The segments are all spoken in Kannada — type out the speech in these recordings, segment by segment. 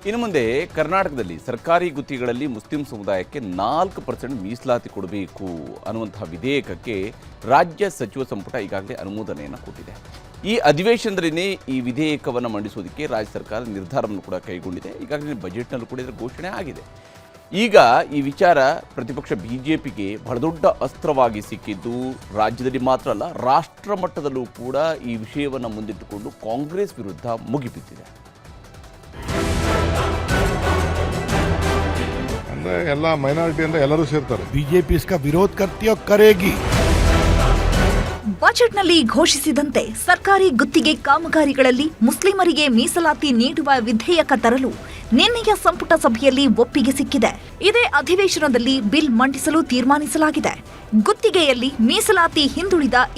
ಇನ್ನು ಮುಂದೆ ಕರ್ನಾಟಕದಲ್ಲಿ ಸರ್ಕಾರಿ ಗುತ್ತಿಗೆಗಳಲ್ಲಿ ಮುಸ್ಲಿಂ ಸಮುದಾಯಕ್ಕೆ 4% ಮೀಸಲಾತಿ ಕೊಡಬೇಕು ಅನ್ನುವಂತಹ ವಿಧೇಯಕಕ್ಕೆ ರಾಜ್ಯ ಸಚಿವ ಸಂಪುಟ ಈಗಾಗಲೇ ಅನುಮೋದನೆಯನ್ನು ಕೊಟ್ಟಿದೆ. ಈ ಅಧಿವೇಶನದಲ್ಲಿ ಈ ವಿಧೇಯಕವನ್ನು ಮಂಡಿಸೋದಕ್ಕೆ ರಾಜ್ಯ ಸರ್ಕಾರ ನಿರ್ಧಾರವನ್ನು ಕೂಡ ಕೈಗೊಂಡಿದೆ. ಈಗಾಗಲೇ ಬಜೆಟ್ನಲ್ಲೂ ಕೂಡ ಇದರ ಘೋಷಣೆ ಆಗಿದೆ. ಈಗ ಈ ವಿಚಾರ ಪ್ರತಿಪಕ್ಷ ಬಿಜೆಪಿಗೆ ಬಹಳ ದೊಡ್ಡ ಅಸ್ತ್ರವಾಗಿ ಸಿಕ್ಕಿದ್ದು ರಾಜ್ಯದಲ್ಲಿ ಮಾತ್ರ ಅಲ್ಲ, ರಾಷ್ಟ್ರ ಮಟ್ಟದಲ್ಲೂ ಕೂಡ ಈ ವಿಷಯವನ್ನು ಮುಂದಿಟ್ಟುಕೊಂಡು ಕಾಂಗ್ರೆಸ್ ವಿರುದ್ಧ ಮುಗಿಬಿದ್ದಿದೆ. ಎಲ್ಲ ಮೈನಾರಿಟಿಯಿಂದ ಎಲ್ಲರೂ ಸೇರ್ತಾರೆ. ಬಿಜೆಪಿ इसका विरोध करती और करेगी. ಬಜೆಟ್ನಲ್ಲಿ ಘೋಷಿಸಿದಂತೆ ಸರ್ಕಾರಿ ಗುತ್ತಿಗೆ ಕಾಮಗಾರಿಗಳಲ್ಲಿ ಮುಸ್ಲಿಮರಿಗೆ ಮೀಸಲಾತಿ ನೀಡುವ ವಿಧೇಯಕ ತರಲು ನಿನ್ನೆಯ ಸಂಪುಟ ಸಭೆಯಲ್ಲಿ ಒಪ್ಪಿಗೆ ಸಿಕ್ಕಿದೆ. ಇದೇ ಅಧಿವೇಶನದಲ್ಲಿ ಬಿಲ್ ಮಂಡಿಸಲು ತೀರ್ಮಾನಿಸಲಾಗಿದೆ. ಗುತ್ತಿಗೆಯಲ್ಲಿ ಮೀಸಲಾತಿ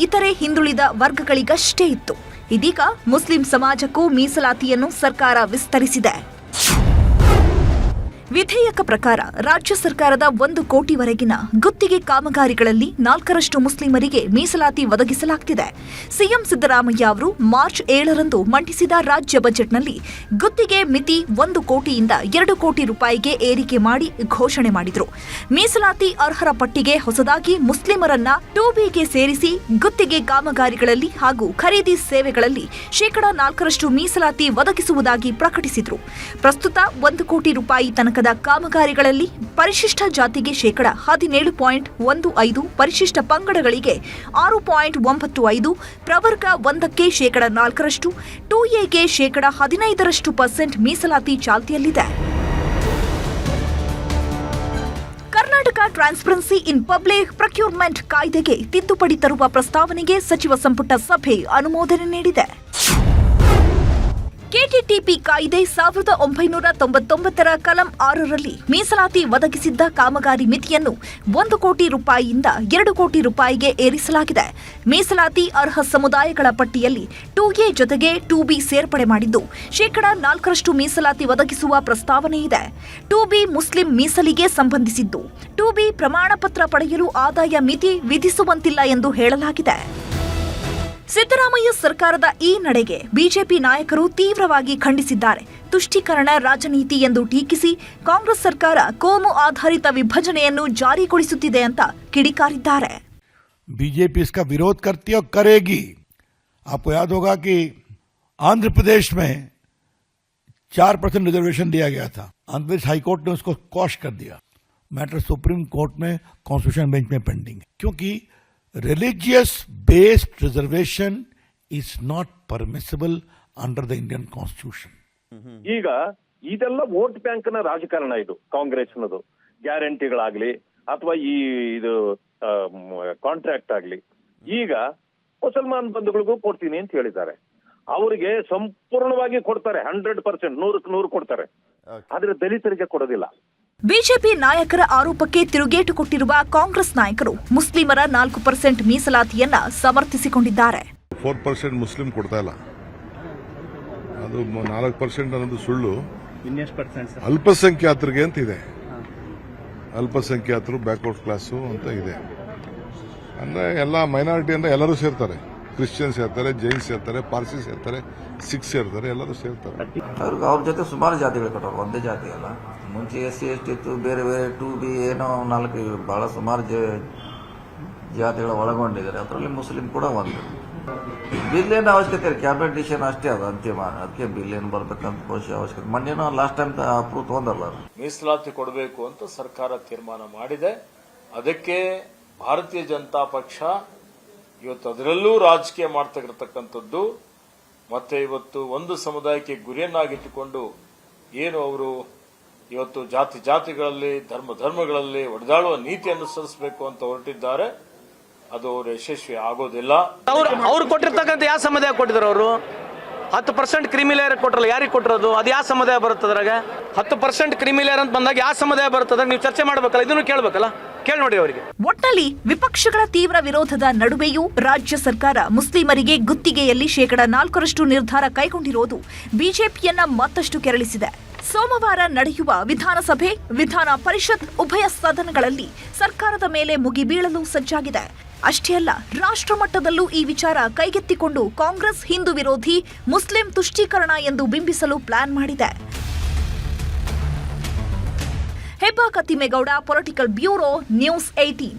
ಇತರೆ ಹಿಂದುಳಿದ ವರ್ಗಗಳಿಗಷ್ಟೇ ಇತ್ತು. ಇದೀಗ ಮುಸ್ಲಿಂ ಸಮಾಜಕ್ಕೂ ಮೀಸಲಾತಿಯನ್ನು ಸರ್ಕಾರ ವಿಸ್ತರಿಸಿದೆ. ವಿಧೇಯಕ ಪ್ರಕಾರ ರಾಜ್ಯ ಸರ್ಕಾರದ 1 ಕೋಟಿವರೆಗಿನ ಗುತ್ತಿಗೆ ಕಾಮಗಾರಿಗಳಲ್ಲಿ 4% ಮುಸ್ಲಿಮರಿಗೆ ಮೀಸಲಾತಿ ಒದಗಿಸಲಾಗುತ್ತಿದೆ. ಸಿಎಂ ಸಿದ್ದರಾಮಯ್ಯ ಅವರು ಮಾರ್ಚ್ 7ರಂದು ಮಂಡಿಸಿದ ರಾಜ್ಯ ಬಜೆಟ್ನಲ್ಲಿ ಗುತ್ತಿಗೆ ಮಿತಿ 1 ಕೋಟಿಯಿಂದ 2 ಕೋಟಿ ರೂಪಾಯಿಗೆ ಏರಿಕೆ ಮಾಡಿ ಘೋಷಣೆ ಮಾಡಿದರು. ಮೀಸಲಾತಿ ಅರ್ಹರ ಪಟ್ಟಿಗೆ ಹೊಸದಾಗಿ ಮುಸ್ಲಿಮರನ್ನ 2Bಗೆ ಸೇರಿಸಿ ಗುತ್ತಿಗೆ ಕಾಮಗಾರಿಗಳಲ್ಲಿ ಹಾಗೂ ಖರೀದಿ ಸೇವೆಗಳಲ್ಲಿ 4% ಮೀಸಲಾತಿ ಒದಗಿಸುವುದಾಗಿ ಪ್ರಕಟಿಸಿದರು. ಪ್ರಸ್ತುತ 1 ಕೋಟಿ ರೂಪಾಯಿ ತನಕದ ಕಾಮಗಾರಿಗಳಲ್ಲಿ ಪರಿಶಿಷ್ಟ ಜಾತಿಗೆ 17.15%, ಪರಿಶಿಷ್ಟ ಪಂಗಡಗಳಿಗೆ 6.95%, ಪ್ರವರ್ಗ 1ಕ್ಕೆ 4%, 2Aಗೆ 15% ಮೀಸಲಾತಿ ಚಾಲ್ತಿಯಲ್ಲಿದೆ. Karnataka transparency in public procurement ಕಾಯ್ದೆಗೆ ತಿದ್ದುಪಡಿ ತರುವ ಪ್ರಸ್ತಾವನೆಗೆ ಸಚಿವ ಸಂಪುಟ ಸಭೆ ಅನುಮೋದನೆ ನೀಡಿದೆ. ಕೆಟಿಟಿಪಿ ಕಾಯ್ದೆ 1999ರ ಕಲಂ 6ರಲ್ಲಿ ಮೀಸಲಾತಿ ಒದಗಿಸಿದ್ದ ಕಾಮಗಾರಿ ಮಿತಿಯನ್ನು 1 ಕೋಟಿ ರೂಪಾಯಿಯಿಂದ 2 ಕೋಟಿ ರೂಪಾಯಿಗೆ ಏರಿಸಲಾಗಿದೆ. ಮೀಸಲಾತಿ ಅರ್ಹ ಸಮುದಾಯಗಳ ಪಟ್ಟಿಯಲ್ಲಿ 2A ಜೊತೆಗೆ 2B ಸೇರ್ಪಡೆ ಮಾಡಿದ್ದು 4% ಮೀಸಲಾತಿ ಒದಗಿಸುವ ಪ್ರಸ್ತಾವನೆ ಇದೆ. 2B ಮುಸ್ಲಿಂ ಮೀಸಲಿಗೆ ಸಂಬಂಧಿಸಿದ್ದು 2B ಪ್ರಮಾಣ ಪತ್ರ ಪಡೆಯಲು ಆದಾಯ ಮಿತಿ ವಿಧಿಸುವಂತಿಲ್ಲ ಎಂದು ಹೇಳಲಾಗಿದೆ. ಸಿದ್ದರಾಮಯ್ಯ ಸರ್ಕಾರದ ಈ ನಡೆಗೆ ಬಿಜೆಪಿ ನಾಯಕರು ತೀವ್ರವಾಗಿ ಖಂಡಿಸಿದ್ದಾರೆ. ತುಷ್ಟೀಕರಣ ರಾಜನೀತಿ ಎಂದು ಟೀಕಿಸಿ ಕಾಂಗ್ರೆಸ್ ಸರ್ಕಾರ ಕೋಮು ಆಧಾರಿತ ವಿಭಜನೆಯನ್ನು ಜಾರಿಗೊಳಿಸುತ್ತಿದೆ ಅಂತ ಕಿಡಿಕಾರಿದ್ದಾರೆ. बीजेपी इसका विरोध करती और करेगी. आपको याद होगा कि आंध्र प्रदेश में 4% रिजर्वेशन दिया गया था. आंध्र प्रदेश हाईकोर्ट ने उसको क्वॉश कर दिया. मैटर सुप्रीम कोर्ट में कॉन्स्टिट्यूशन बेंच में पेंडिंग है, क्योंकि religious based reservation is not permissible under the Indian constitution. ಈಗ ಇದೆಲ್ಲ ವೋಟ್ ಬ್ಯಾಂಕ್ ನ ರಾಜಕಾರಣ. ಇದು ಕಾಂಗ್ರೆಸ್ನದು ಗ್ಯಾರಂಟಿಗಳಾಗ್ಲಿ ಅಥವಾ ಇದು ಕಾಂಟ್ರಾಕ್ಟ್ ಆಗ್ಲಿ, ಈಗ ಮುಸಲ್ಮಾನ್ ಬಂಧುಗಳಿಗೂ ಕೊಡ್ತೀನಿ ಅಂತ ಹೇಳಿದ್ದಾರೆ. ಅವರಿಗೆ ಸಂಪೂರ್ಣವಾಗಿ ಕೊಡ್ತಾರೆ, 100%, 100% ಕೊಡ್ತಾರೆ. ಆದ್ರೆ ದಲಿತರಿಗೆ ಕೊಡೋದಿಲ್ಲ. ಬಿಜೆಪಿ ನಾಯಕರ ಆರೋಪಕ್ಕೆ ತಿರುಗೇಟು ಕೊಟ್ಟಿರುವ ಕಾಂಗ್ರೆಸ್ ನಾಯಕರು ಮುಸ್ಲಿಮರ 4% ಮೀಸಲಾತಿಯನ್ನ ಸಮರ್ಥಿಸಿಕೊಂಡಿದ್ದಾರೆ. 4% ಮುಸ್ಲಿಂ ಕೊಡ್ತಾ ಇಲ್ಲ, ಅದು 4% ಅನ್ನೋದು ಸುಳ್ಳು. ಅಲ್ಪಸಂಖ್ಯಾತರಿಗೆ ಅಂತ ಇದೆ, ಅಲ್ಪಸಂಖ್ಯಾತರು ಬ್ಯಾಕ್ವರ್ಡ್ ಕ್ಲಾಸು ಅಂತ ಇದೆ. ಅಂದ್ರೆ ಎಲ್ಲ ಮೈನಾರಿಟಿಯಿಂದ ಎಲ್ಲರೂ ಸೇರ್ತಾರೆ. ಕ್ರಿಶ್ಚಿಯನ್ಸ್ ಸೇರ್ತಾರೆ, ಜೈನ್ ಸೇರ್ತಾರೆ, ಪಾರ್ಸಿ ಸೇರ್ತಾರೆ, ಸಿಖ್ ಸೇರ್ತಾರೆ, ಎಲ್ಲರೂ ಸೇರ್ತಾರೆ. ಅವ್ರ ಜೊತೆ ಸುಮಾರು ಜಾತಿಗಳು ಕೊಟ್ಟರು, ಒಂದೇ ಜಾತಿ ಅಲ್ಲ. ಮುಂಚೆ SC ST ಇತ್ತು, ಬೇರೆ ಬೇರೆ 2B ಏನೋ 4 ಬಹಳ ಸುಮಾರು ಜಾತಿಗಳ ಒಳಗೊಂಡಿದ್ದಾರೆ. ಅದರಲ್ಲಿ ಮುಸ್ಲಿಂ ಕೂಡ ಒಂದು. ಬಿಲ್ ಏನು ಅವಶ್ಯಕತೆ ಇಲ್ಲ, ಕ್ಯಾಬಿನೆಟ್ ಡಿಸಿಷನ್ ಅಷ್ಟೇ ಅದು ಅಂತಿಮ. ಅದಕ್ಕೆ ಬಿಲ್ ಏನು ಬರ್ಬೇಕಂತ ಕೋಶ ಅವಶ್ಯಕತೆ. ಮೊನ್ನೆನೋ ಲಾಸ್ಟ್ ಟೈಮ್ ಅಪ್ರೂವ್ ತಗೊಂಡಲ್ಲ. ಮೀಸಲಾತಿ ಕೊಡಬೇಕು ಅಂತ ಸರ್ಕಾರ ತೀರ್ಮಾನ ಮಾಡಿದೆ. ಅದಕ್ಕೆ ಭಾರತೀಯ ಜನತಾ ಪಕ್ಷ ಇವತ್ತು ಅದರಲ್ಲೂ ರಾಜಕೀಯ ಮಾಡ್ತಿರತಕ್ಕಂಥದ್ದು. ಮತ್ತೆ ಇವತ್ತು ಒಂದು ಸಮುದಾಯಕ್ಕೆ ಗುರಿಯನ್ನಾಗಿಟ್ಟುಕೊಂಡು ಏನು ಅವರು ಇವತ್ತು ಜಾತಿಗಳಲ್ಲಿ ಧರ್ಮಗಳಲ್ಲಿ ಒಡೆದಾಡುವ ನೀತಿ ಅನುಸರಿಸಬೇಕು ಅಂತ ಹೊರಟಿದ್ದಾರೆ. ಅದು ಅವರು ಯಶಸ್ವಿ ಆಗೋದಿಲ್ಲ. ಅವ್ರು ಕೊಟ್ಟಿರ್ತಕ್ಕಂಥ ಯಾವ ಸಮುದಾಯ ಕೊಟ್ಟಿದ್ರು? ಅವರು 10% ಕ್ರಿಮಿಲೇಯರ್ ಕೊಟ್ರಲ್ಲ, ಯಾರಿಗೆ ಕೊಟ್ಟಿರೋದು? ಅದು ಯಾವ ಸಮುದಾಯ ಬರುತ್ತೆ ಅದ್ರಾಗ? 10% ಕ್ರಿಮಿಲೇಯರ್ ಅಂತ ಬಂದಾಗ ಯಾವ ಸಮುದಾಯ ಬರುತ್ತದೆ? ನೀವು ಚರ್ಚೆ ಮಾಡಬೇಕಲ್ಲ, ಇದನ್ನು ಕೇಳಬೇಕಲ್ಲ, ಕೇಳಿ ನೋಡಿ ಅವರಿಗೆ. ಒಟ್ಟಲ್ಲಿ ವಿಪಕ್ಷಗಳ ತೀವ್ರ ವಿರೋಧದ ನಡುವೆಯೂ ರಾಜ್ಯ ಸರ್ಕಾರ ಮುಸ್ಲಿಮರಿಗೆ ಗುತ್ತಿಗೆಯಲ್ಲಿ 4% ನಿರ್ಧಾರ ಕೈಗೊಂಡಿರುವುದು ಬಿಜೆಪಿಯನ್ನ ಮತ್ತಷ್ಟು ಕೆರಳಿಸಿದೆ. ಸೋಮವಾರ ನಡೆಯುವ ವಿಧಾನಸಭೆ, ವಿಧಾನ ಪರಿಷತ್ ಉಭಯ ಸದನಗಳಲ್ಲಿ ಸರ್ಕಾರದ ಮೇಲೆ ಮುಗಿಬೀಳಲು ಸಜ್ಜಾಗಿದೆ. ಅಷ್ಟೇ ಅಲ್ಲ, ರಾಷ್ಟ್ರ ಮಟ್ಟದಲ್ಲೂ ಈ ವಿಚಾರ ಕೈಗೆತ್ತಿಕೊಂಡು ಕಾಂಗ್ರೆಸ್ ಹಿಂದೂ ವಿರೋಧಿ, ಮುಸ್ಲಿಂ ತುಷ್ಟೀಕರಣ ಎಂದು ಬಿಂಬಿಸಲು ಪ್ಲಾನ್ ಮಾಡಿದೆ. Hebbaka Thimmegowda, political bureau, news 18.